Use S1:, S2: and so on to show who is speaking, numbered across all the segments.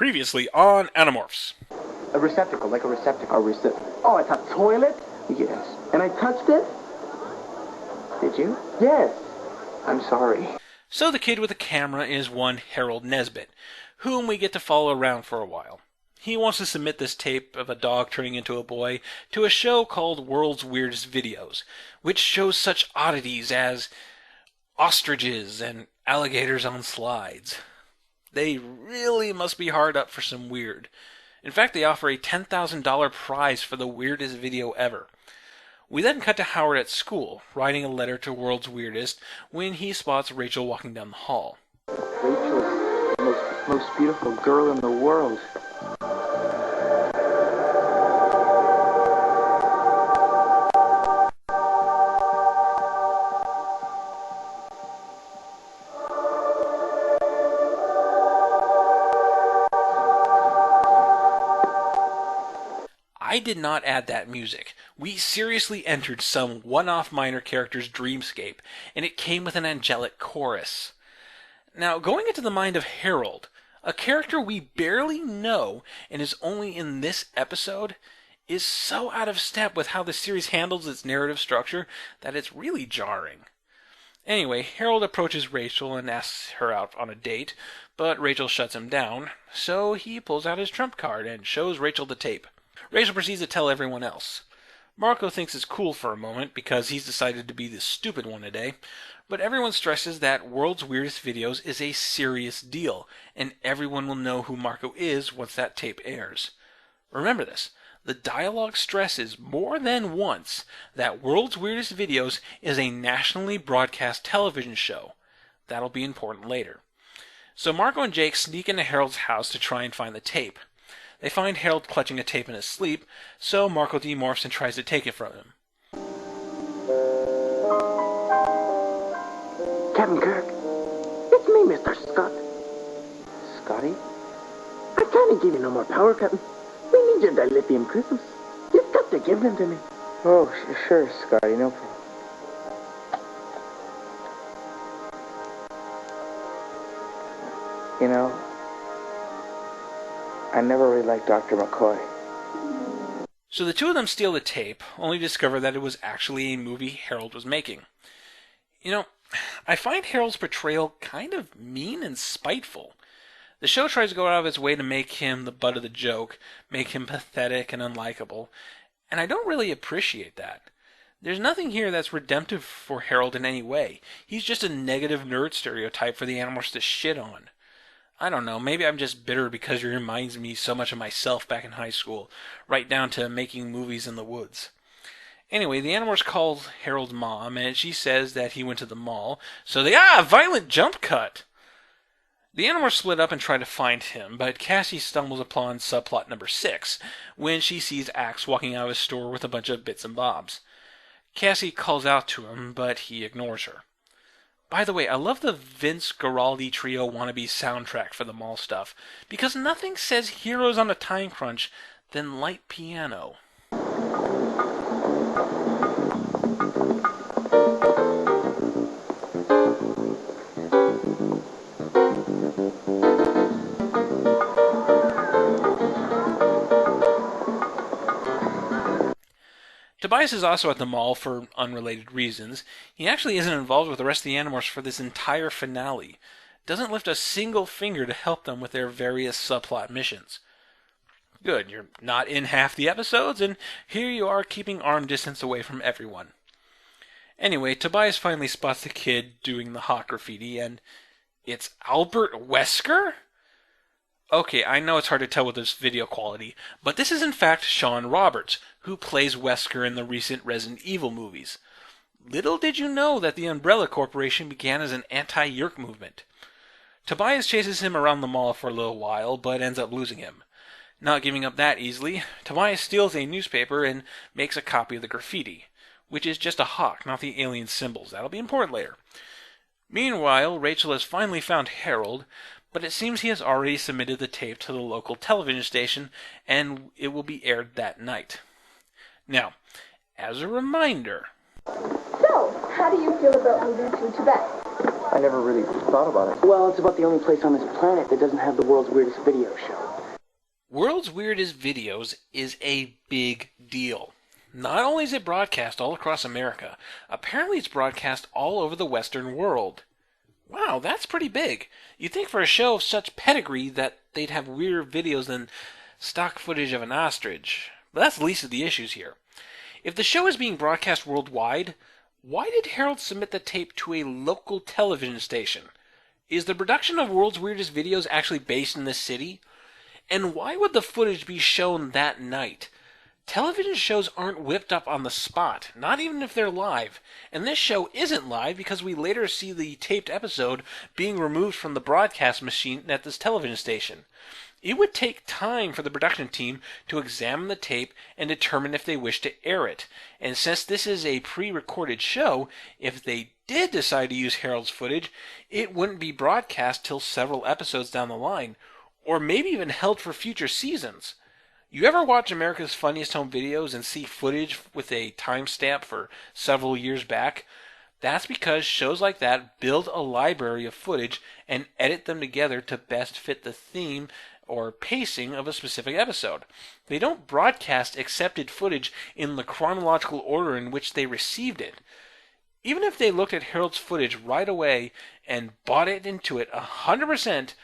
S1: Previously on Animorphs.
S2: A receptacle, like a receptacle. Oh, it's a toilet? Yes. And I touched it? Did you? Yes. I'm sorry.
S1: So the kid with the camera is one Harold Nesbitt, whom we get to follow around for a while. He wants to submit this tape of a dog turning into a boy to a show called World's Weirdest Videos, which shows such oddities as ostriches and alligators on slides. They really must be hard up for some weird. In fact, they offer a $10,000 prize for the weirdest video ever. We then cut to Howard at school, writing a letter to World's Weirdest when he spots Rachel walking down the hall.
S2: Rachel is the most beautiful girl in the world.
S1: I did not add that music. We seriously entered some one-off minor character's dreamscape, and it came with an angelic chorus. Now, going into the mind of Harold, a character we barely know and is only in this episode, is so out of step with how the series handles its narrative structure that it's really jarring. Anyway, Harold approaches Rachel and asks her out on a date, but Rachel shuts him down, so he pulls out his trump card and shows Rachel the tape. Rachel proceeds to tell everyone else. Marco thinks it's cool for a moment because he's decided to be the stupid one today, but everyone stresses that World's Weirdest Videos is a serious deal, and everyone will know who Marco is once that tape airs. Remember this, the dialogue stresses more than once that World's Weirdest Videos is a nationally broadcast television show. That'll be important later. So Marco and Jake sneak into Harold's house to try and find the tape. They find Harold clutching a tape in his sleep, so Marco demorphs and tries to take it from him.
S2: Captain Kirk, it's me, Mr. Scott. Scotty? I can't give you no more power, Captain. We need your dilithium crystals. You've got to give them to me. Oh, sure, Scotty, no problem. You know, I never really liked Dr. McCoy.
S1: So the two of them steal the tape, only to discover that it was actually a movie Harold was making. You know, I find Harold's portrayal kind of mean and spiteful. The show tries to go out of its way to make him the butt of the joke, make him pathetic and unlikable, and I don't really appreciate that. There's nothing here that's redemptive for Harold in any way. He's just a negative nerd stereotype for the Animorphs to shit on. I don't know, maybe I'm just bitter because it reminds me so much of myself back in high school, right down to making movies in the woods. Anyway, the Animorphs call Harold's mom, and she says that he went to the mall, so violent jump cut! The Animorphs split up and try to find him, but Cassie stumbles upon subplot number 6, when she sees Axe walking out of his store with a bunch of bits and bobs. Cassie calls out to him, but he ignores her. By the way, I love the Vince Guaraldi Trio wannabe soundtrack for the mall stuff, because nothing says heroes on a time crunch than light piano. Tobias is also at the mall for unrelated reasons. He actually isn't involved with the rest of the Animorphs for this entire finale. Doesn't lift a single finger to help them with their various subplot missions. Good, you're not in half the episodes, and here you are keeping arm distance away from everyone. Anyway, Tobias finally spots the kid doing the hot graffiti, and it's Albert Wesker? Okay, I know it's hard to tell with this video quality, but this is in fact Sean Roberts, who plays Wesker in the recent Resident Evil movies. Little did you know that the Umbrella Corporation began as an anti-Yerk movement. Tobias chases him around the mall for a little while, but ends up losing him. Not giving up that easily, Tobias steals a newspaper and makes a copy of the graffiti, which is just a hawk, not the alien symbols. That'll be important later. Meanwhile, Rachel has finally found Harold, but it seems he has already submitted the tape to the local television station, and it will be aired that night. Now, as a reminder...
S3: So, how do you feel about moving to Tibet?
S2: I never really thought about it. Well, it's about the only place on this planet that doesn't have the world's weirdest video show.
S1: World's Weirdest Videos is a big deal. Not only is it broadcast all across America, apparently it's broadcast all over the Western world. Wow, that's pretty big. You'd think for a show of such pedigree that they'd have weirder videos than stock footage of an ostrich. But that's the least of the issues here. If the show is being broadcast worldwide, why did Harold submit the tape to a local television station? Is the production of World's Weirdest Videos actually based in this city? And why would the footage be shown that night? Television shows aren't whipped up on the spot, not even if they're live. And this show isn't live because we later see the taped episode being removed from the broadcast machine at this television station. It would take time for the production team to examine the tape and determine if they wish to air it. And since this is a pre-recorded show, if they did decide to use Harold's footage, it wouldn't be broadcast till several episodes down the line, or maybe even held for future seasons. You ever watch America's Funniest Home Videos and see footage with a timestamp for several years back? That's because shows like that build a library of footage and edit them together to best fit the theme or pacing of a specific episode. They don't broadcast accepted footage in the chronological order in which they received it. Even if they looked at Harold's footage right away and bought it into it 100%,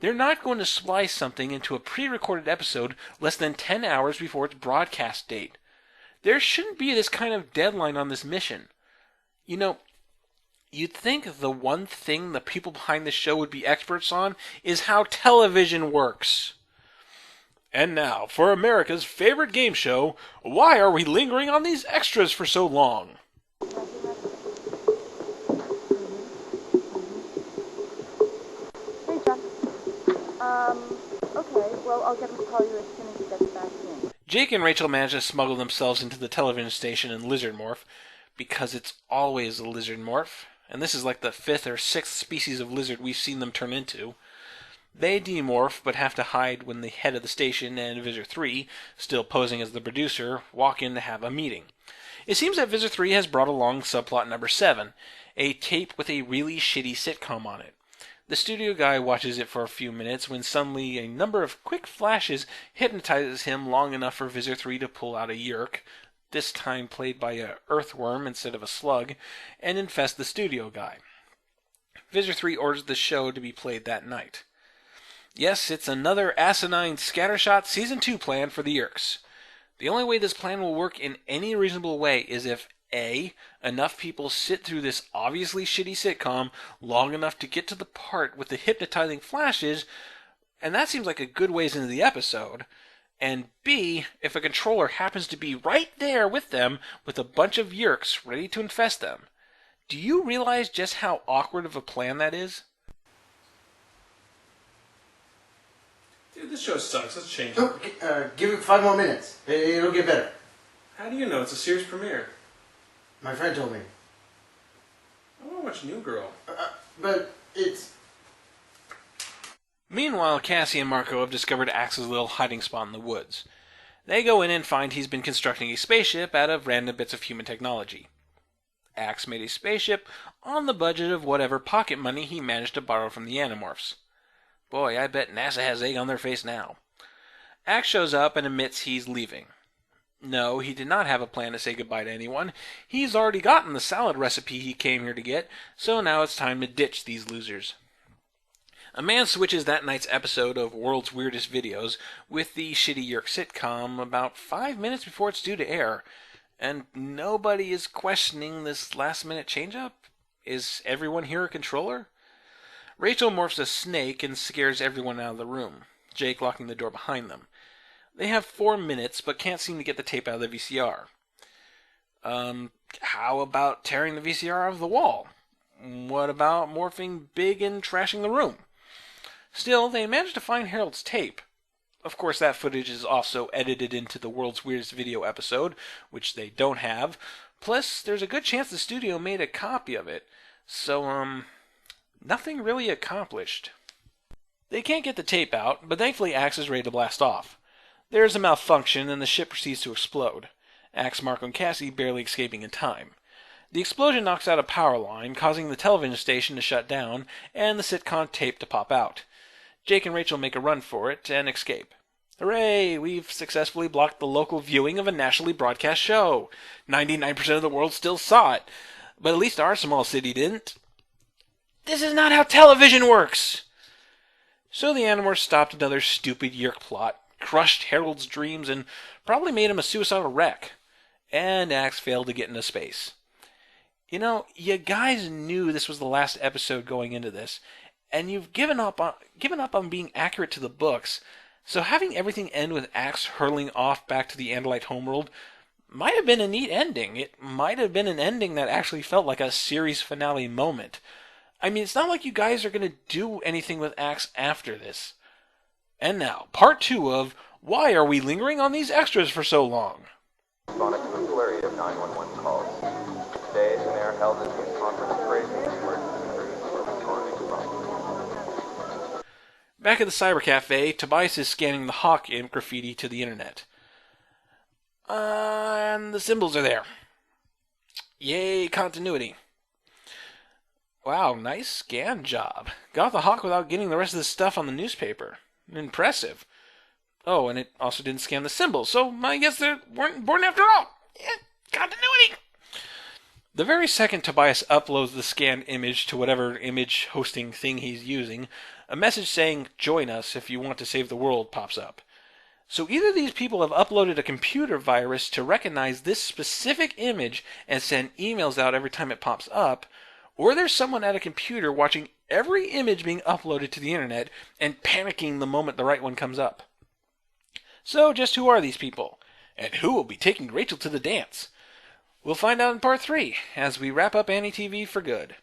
S1: they're not going to splice something into a pre-recorded episode less than 10 hours before its broadcast date. There shouldn't be this kind of deadline on this mission. You know, you'd think the one thing the people behind the show would be experts on is how television works. And now, for America's favorite game show, why are we lingering on these extras for so long?
S4: Okay, well, I'll get him to call you as soon as he gets back in.
S1: Jake and Rachel manage to smuggle themselves into the television station in Lizard Morph, because it's always a Lizard Morph, and this is like the 5th or 6th species of lizard we've seen them turn into. They demorph, but have to hide when the head of the station and Visor 3, still posing as the producer, walk in to have a meeting. It seems that Visor 3 has brought along subplot number 7, a tape with a really shitty sitcom on it. The studio guy watches it for a few minutes when suddenly a number of quick flashes hypnotizes him long enough for Visor 3 to pull out a yerk, this time played by a earthworm instead of a slug, and infest the studio guy. Visor 3 orders the show to be played that night. Yes, it's another asinine scattershot Season 2 plan for the Yerks. The only way this plan will work in any reasonable way is if A, enough people sit through this obviously shitty sitcom long enough to get to the part with the hypnotizing flashes, and that seems like a good ways into the episode, and B, if a controller happens to be right there with them with a bunch of Yerks ready to infest them. Do you realize just how awkward of a plan that is?
S5: Dude, this show sucks. Let's change it.
S6: Give it 5 more minutes. It'll get better.
S5: How do you know? It's a series premiere.
S6: My friend told me.
S5: I want to watch New Girl.
S6: But it's...
S1: Meanwhile, Cassie and Marco have discovered Axe's little hiding spot in the woods. They go in and find he's been constructing a spaceship out of random bits of human technology. Axe made a spaceship on the budget of whatever pocket money he managed to borrow from the Animorphs. Boy, I bet NASA has egg on their face now. Axe shows up and admits he's leaving. No, he did not have a plan to say goodbye to anyone. He's already gotten the salad recipe he came here to get, so now it's time to ditch these losers. A man switches that night's episode of World's Weirdest Videos with the shitty Yerk sitcom about 5 minutes before it's due to air, and nobody is questioning this last-minute change-up? Is everyone here a controller? Rachel morphs a snake and scares everyone out of the room, Jake locking the door behind them. They have 4 minutes, but can't seem to get the tape out of the VCR. How about tearing the VCR out of the wall? What about morphing big and trashing the room? Still, they manage to find Harold's tape. Of course, that footage is also edited into the World's Weirdest Video episode, which they don't have. Plus, there's a good chance the studio made a copy of it. So, nothing really accomplished. They can't get the tape out, but thankfully Axe is ready to blast off. There's a malfunction, and the ship proceeds to explode. Axe, Marco, and Cassie barely escaping in time. The explosion knocks out a power line, causing the television station to shut down, and the sitcom tape to pop out. Jake and Rachel make a run for it and escape. Hooray! We've successfully blocked the local viewing of a nationally broadcast show. 99% of the world still saw it, but at least our small city didn't. This is not how television works! So the Animorphs stopped another stupid Yerk plot, crushed Harold's dreams, and probably made him a suicidal wreck. And Axe failed to get into space. You know, you guys knew this was the last episode going into this, and you've given up on being accurate to the books, so having everything end with Axe hurling off back to the Andalite homeworld might have been a neat ending. It might have been an ending that actually felt like a series finale moment. I mean, it's not like you guys are going to do anything with Axe after this. And now, part 2 of Why Are We Lingering on These Extras for So Long?
S7: Responded to a flurry of 911 calls. Today, the mayor held a news conference praising the emergency crews for responding promptly.
S1: Back at the cyber cafe, Tobias is scanning the Hawk imp graffiti to the internet. And the symbols are there. Yay, continuity. Wow, nice scan job. Got the Hawk without getting the rest of the stuff on the newspaper. Impressive. Oh, and it also didn't scan the symbols, so I guess they weren't important after all. Yeah, continuity. The very second Tobias uploads the scanned image to whatever image hosting thing he's using, a message saying, "Join us if you want to save the world," pops up. So either these people have uploaded a computer virus to recognize this specific image and send emails out every time it pops up, or there's someone at a computer watching every image being uploaded to the internet and panicking the moment the right one comes up. So just who are these people? And who will be taking Rachel to the dance? We'll find out in part 3 as we wrap up Annie TV for good.